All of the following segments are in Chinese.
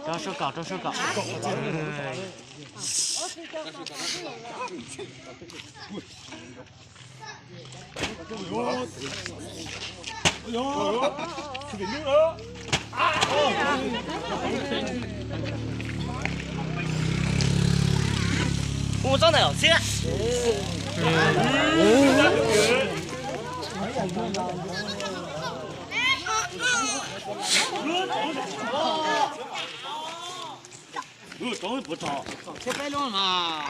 找手稿，找手稿。我长得有钱。终于不着，切白龙嘛。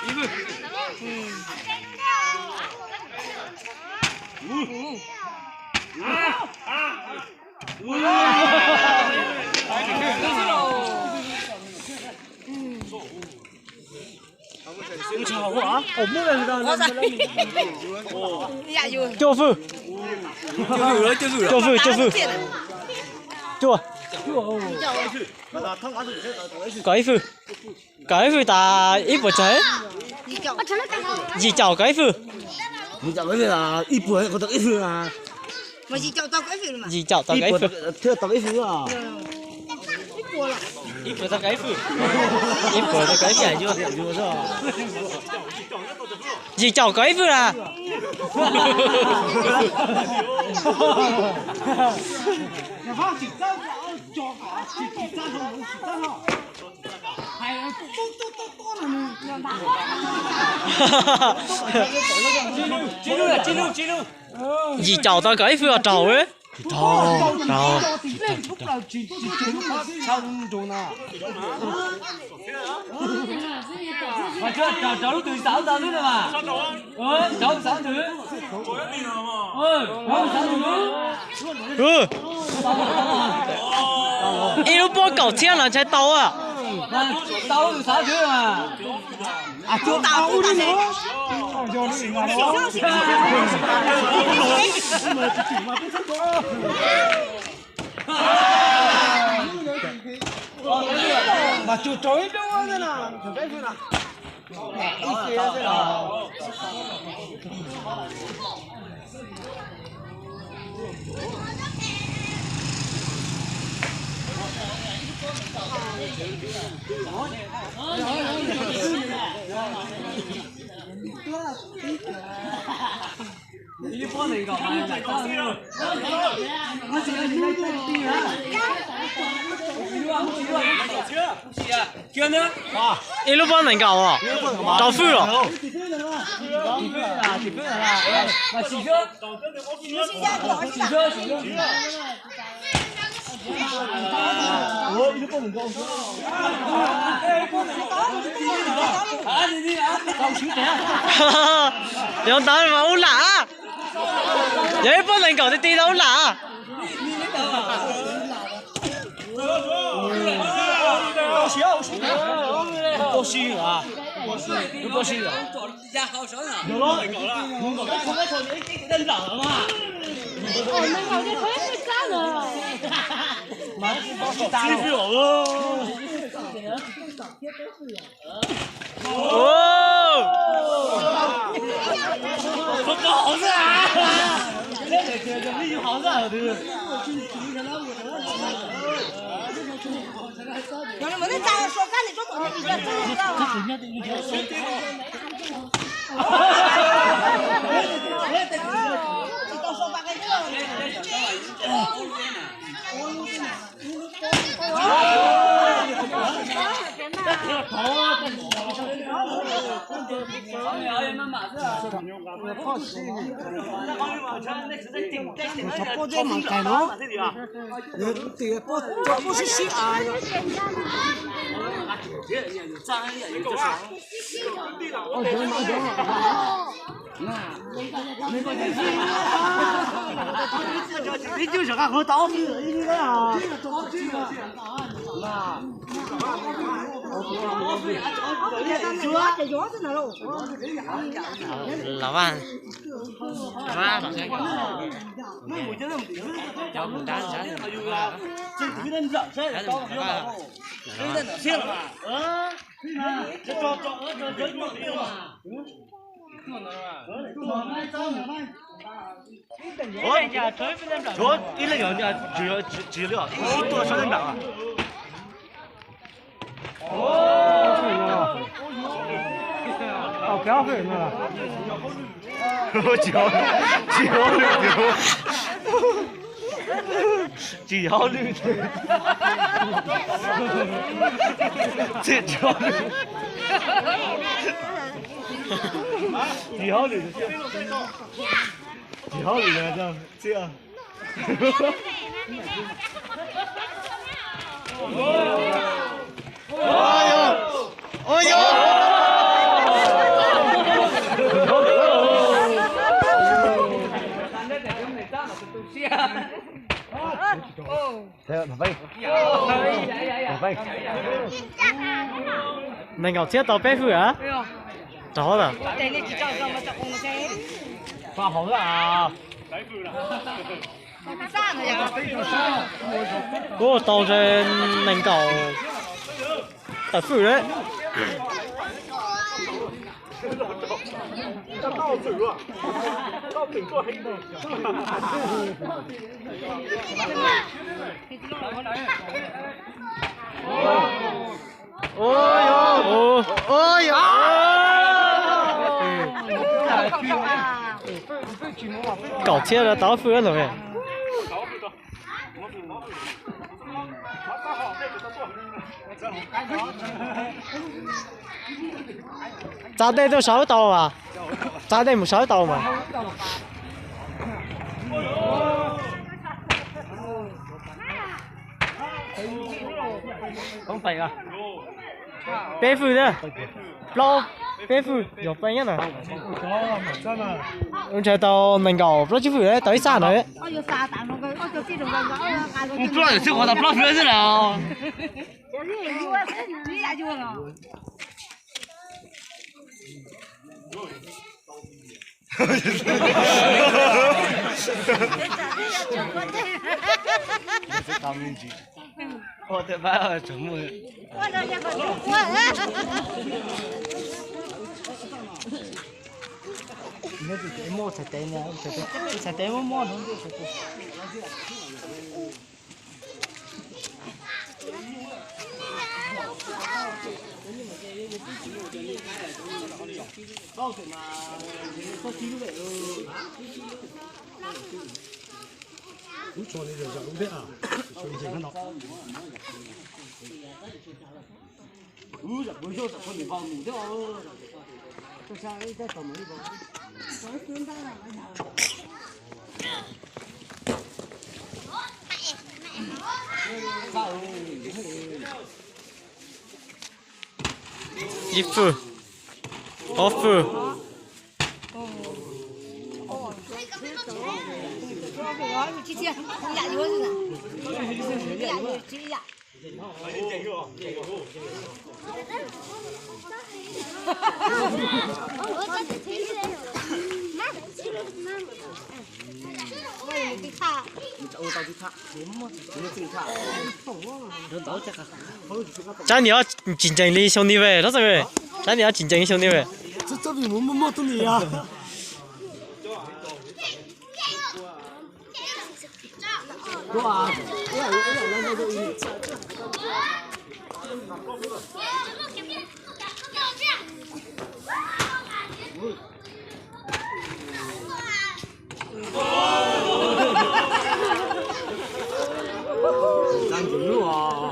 一个。教父，改父打一百针，二脚改父，你找个啦，一百我得一分啊。我是叫到改费了嘛？二腳打改父，跳到一分啊。一百打改父，一百打改父，二腳改父啦。二腳打改父啊，走嘅。找到對手就呢啦嘛，找手斷，一路波9千人才到啊，到對手斷啊，就打不打谁？嘛就找一张我的呢，就别去了。一些的了。你幫你個，我成日你喺邊啊？一路幫人搞啊，搞富了。我一个不能高。有打嘛好難啊！有一幫人搞啲地都好難啊！过虚啊！过虚啊！有了，你认长了嘛？哦，那我就可以会干了。继续哦！哦！我搞死啊！你就好死的。有人没得咋说干的，说东西你这知道吗？你到说八个字。你就是俺和刀子一个啊！老萬，老先講，要不單啥的，这有点热，这刀子了，有点热了吧？这装没有嘛？我一那个人只了，一多少人打啊？哦，不要分了。我焦虑，这焦虑，这样。哎呦！能够接到背负啊？找了。发好了啊！嗰個當正能夠特富咧。搞切了，打富了了呗。炸地都收到啊！炸地冇收到嘛？咁肥啊！背負啫，撈背負又變一啦。真啊！而且到能夠攞支負咧，對山佢。我要炸彈落去，我就知道我要嗌佢。我不知道有些我咋不知道出来了。有些有啊，你也就了。我的妈，怎么？我这也不你自己摸才對呢，才對我摸弄的才對。不错的，这叫路边啊，所以看到。一副，off。咱你要竞争的兄弟喂，老师喂，咱你要竞争的兄弟喂。这里没东西啊。哇！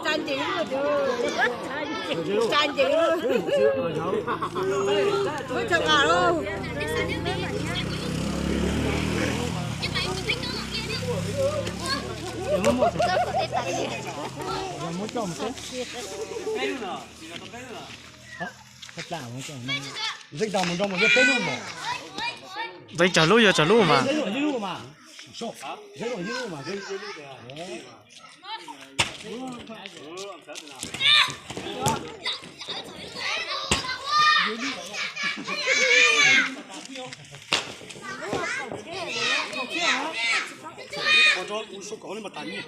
站定了就，站定了，我成啊喽。你讲么讲么？这背路嘛？对，走路就走路嘛。一路嘛，少，一路嘛，这路的啊。我说我说搞那么大你。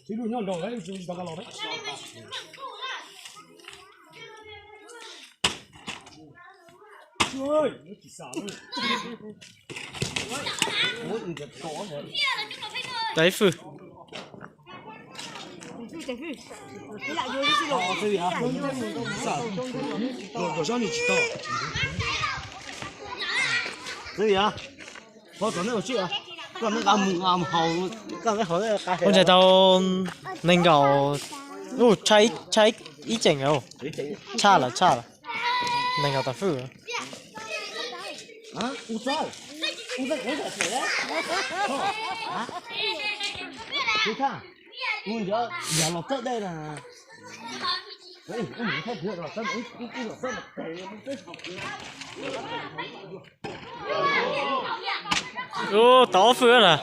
这路娘老的就是那个老的。喂，你第三路。我你这多呢？ Đấy phư.你俩就是这种。这里啊，我让你知道。这里啊，我刚才我去啊，刚才俺好，刚才好在开。 Con trai tao nên gạo. Chai ý chỉnh rồi. Cha là. Nên gạo tao phư. À, u sao? U sao có thể đấy? Hả? Đi cha. U giờ nó tới đây là. Đấy, mình thấy được rồi, tâm ý là rất là tệ, mình tới học. Ô, tao phư rồi.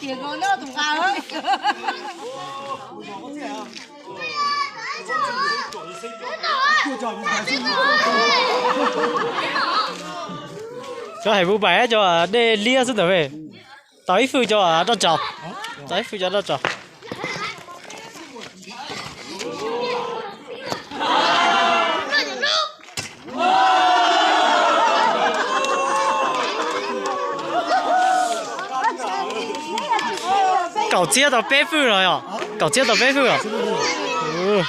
Tiền con nó tụi cao ấy. Cho hải vũ bé cho để lia xuống về. Tới phư cho nó chọc. Tới phư cho nó chọc. Cậu chia tao bé phư rồi à? Cậu chia tao bé phư à? Ừ.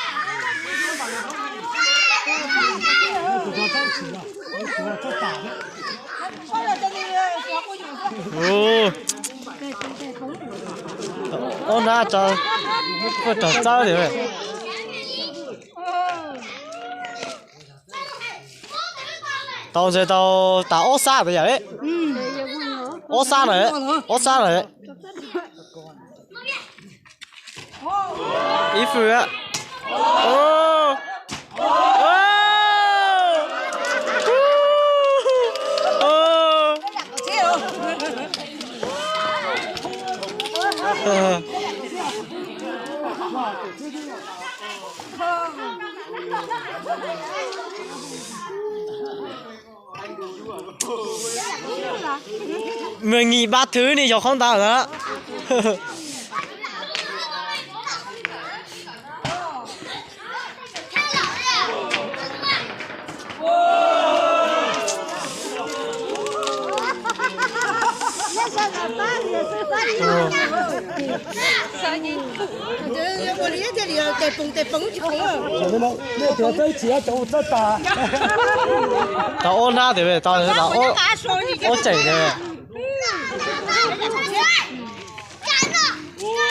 Ồ. Ôn ra cho có trò sao thì vậy. Tao giờ tao ốp xa rồi vậy. Ốp xa rồi đấy. Ốp xa rồi đấy. Ý phư á. Ô. Mười nghìn ba thứ này cho không tao nữa. Tao ôn ra thì về tao ôn chảy rồi.